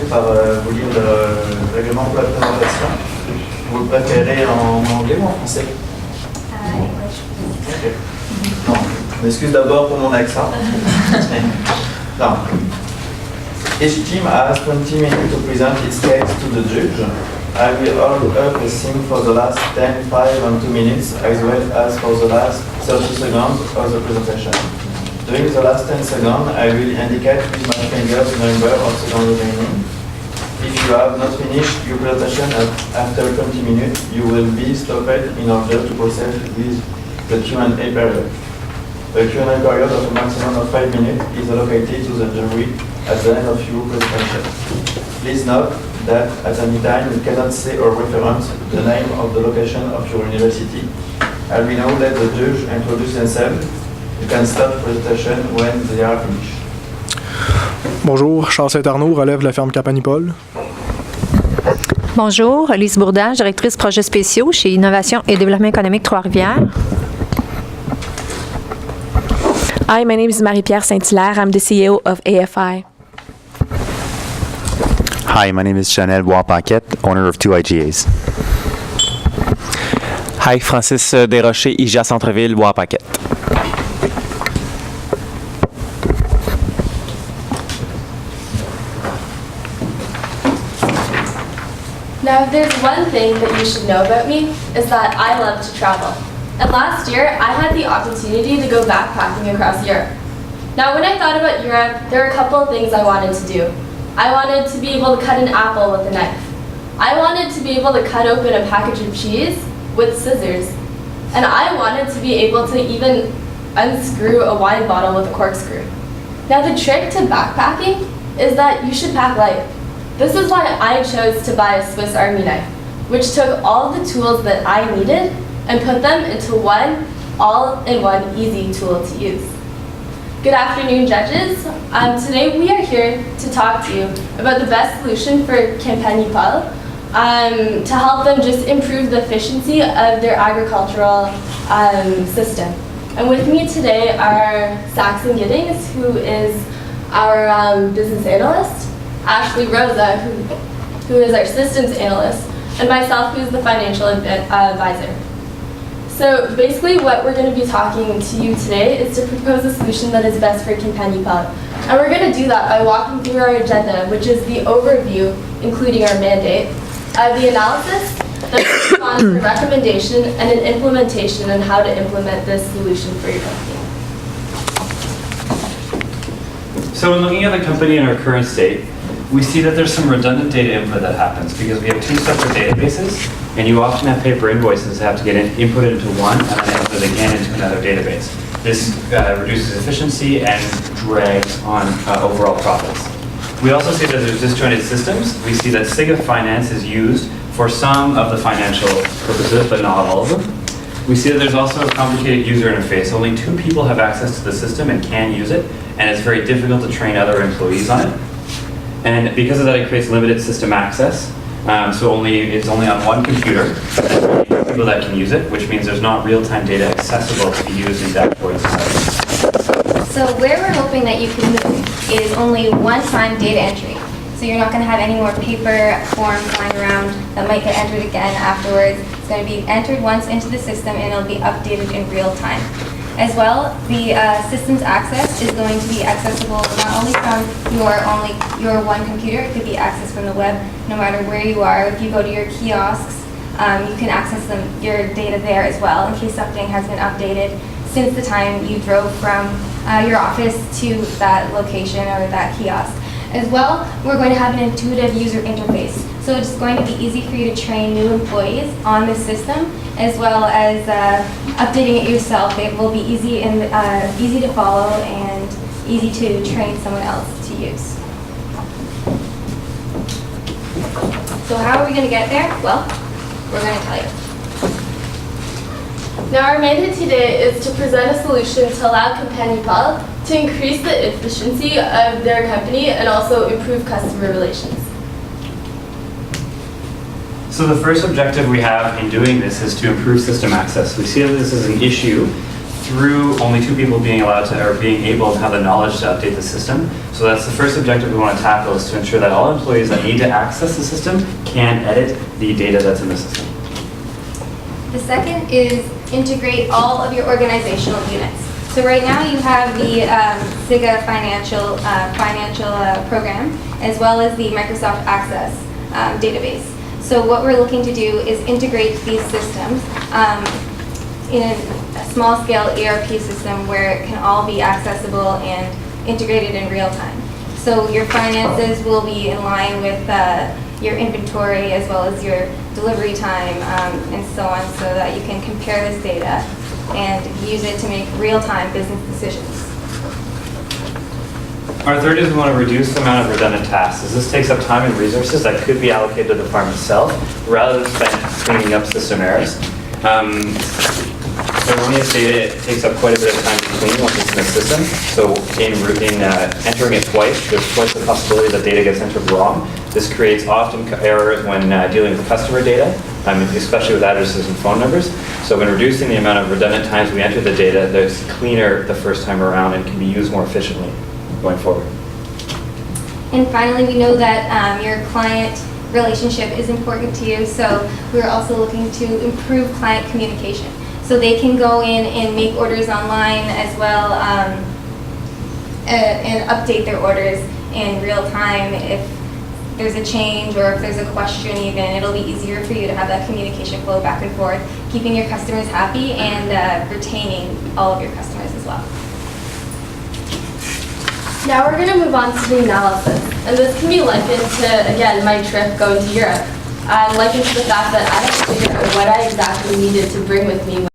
Par vous lire le règlement pour la présentation. Vous le préférez en anglais ou en français? Okay. Non, je m'excuse d'abord pour mon accent. Non. Each team has 20 minutes to present its case to the judge. I will hold up the thing for the last 10, 5 and 2 minutes, as well as for the last 30 seconds of the presentation. During the last 10 seconds, I will indicate with my finger the number of seconds remaining. If you have not finished your presentation after 20 minutes, you will be stopped in order to proceed with the Q&A period. A Q&A period of a maximum of 5 minutes is allocated to the jury at the end of your presentation. Please note that at any time you cannot say or reference the name of the location of your university. I will now let the judge introduce themselves. You can start presentation when they are finished. Bonjour, Charles Saint-Arnaud, relève de la ferme Campanipol. Bonjour, Lise Bourdin, directrice projets spéciaux chez Innovation et Développement économique Trois-Rivières. Hi, my name is Marie-Pierre Saint-Hilaire. I'm the CEO of AFI. Hi, my name is Chanel Bois-Paquette, owner of 2 IGAs. Hi, Francis Desrochers, IGA Centre-Ville, Bois-Paquette. Now, if there's one thing that you should know about me, is that I love to travel. And last year, I had the opportunity to go backpacking across Europe. Now, when I thought about Europe, there were a couple of things I wanted to do. I wanted to be able to cut an apple with a knife. I wanted to be able to cut open a package of cheese with scissors. And I wanted to be able to even unscrew a wine bottle with a corkscrew. Now, the trick to backpacking is that you should pack light. This is why I chose to buy a Swiss Army knife, which took all the tools that I needed and put them into one all-in-one easy tool to use. Good afternoon, judges. Today we are here to talk to you about the best solution for Campanipol to help them just improve the efficiency of their agricultural system. And with me today are Saxon Giddings, who is our business analyst, Ashley Rosa, who is our systems analyst, and myself, who is the financial advisor. So basically what we're going to be talking to you today is to propose a solution that is best for Campanipol. And we're going to do that by walking through our agenda, which is the overview, including our mandate, the analysis, the response, the recommendation, and an implementation on how to implement this solution for your company. So in looking at the company in our current state, we see that there's some redundant data input that happens because we have 2 separate databases, and you often have paper invoices that have to get inputted into one and then inputted again into another database. This reduces efficiency and drags on overall profits. We also see that there's disjointed systems. We see that SIGA Finance is used for some of the financial purposes, but not all of them. We see that there's also a complicated user interface. Only 2 people have access to the system and can use it, and it's very difficult to train other employees on it. And because of that, it creates limited system access. So it's only on one computer, and people that can use it, which means there's not real-time data accessible to be used in dashboards and such. So where we're hoping that you can move is only one-time data entry. So you're not going to have any more paper forms lying around that might get entered again afterwards. It's going to be entered once into the system, and it'll be updated in real time. As well, the systems access is going to be accessible not only from your one computer, it could be accessed from the web no matter where you are. If you go to your kiosks, you can access your data there as well in case something has been updated since the time you drove from your office to that location or that kiosk. As well, we're going to have an intuitive user interface. So it's going to be easy for you to train new employees on this system, as well as updating it yourself. It will be easy to follow and easy to train someone else to use. So how are we going to get there? Well, we're going to tell you. Now our mandate today is to present a solution to allow Compagnie to increase the efficiency of their company and also improve customer relations. So the first objective we have in doing this is to improve system access. We see that this is an issue through only 2 people being allowed to, or being able to have the knowledge to update the system. So that's the first objective we want to tackle, is to ensure that all employees that need to access the system can edit the data that's in the system. The second is integrate all of your organizational units. So right now you have the SIGA financial program, as well as the Microsoft Access database. So what we're looking to do is integrate these systems in a small-scale ERP system where it can all be accessible and integrated in real time. So your finances will be in line with your inventory as well as your delivery time and so on, so that you can compare this data and use it to make real-time business decisions. Our third is we want to reduce the amount of redundant tasks, as this takes up time and resources that could be allocated to the farm itself, rather than spent cleaning up system errors. Erroneous data takes up quite a bit of time to clean once it's in the system. So in entering it twice, there's twice the possibility that data gets entered wrong. This creates often errors when dealing with customer data, especially with addresses and phone numbers. So when reducing the amount of redundant times we enter the data, it's cleaner the first time around and can be used more efficiently going forward. And finally, we know that your client relationship is important to you, so we're also looking to improve client communication. So they can go in and make orders online as well and update their orders in real time. If there's a change or if there's a question even, it'll be easier for you to have that communication flow back and forth, keeping your customers happy and retaining all of your customers as well. Now we're going to move on to the analysis, and this can be likened to, again, my trip going to Europe. Likened to the fact that I had to figure out what I exactly needed to bring with me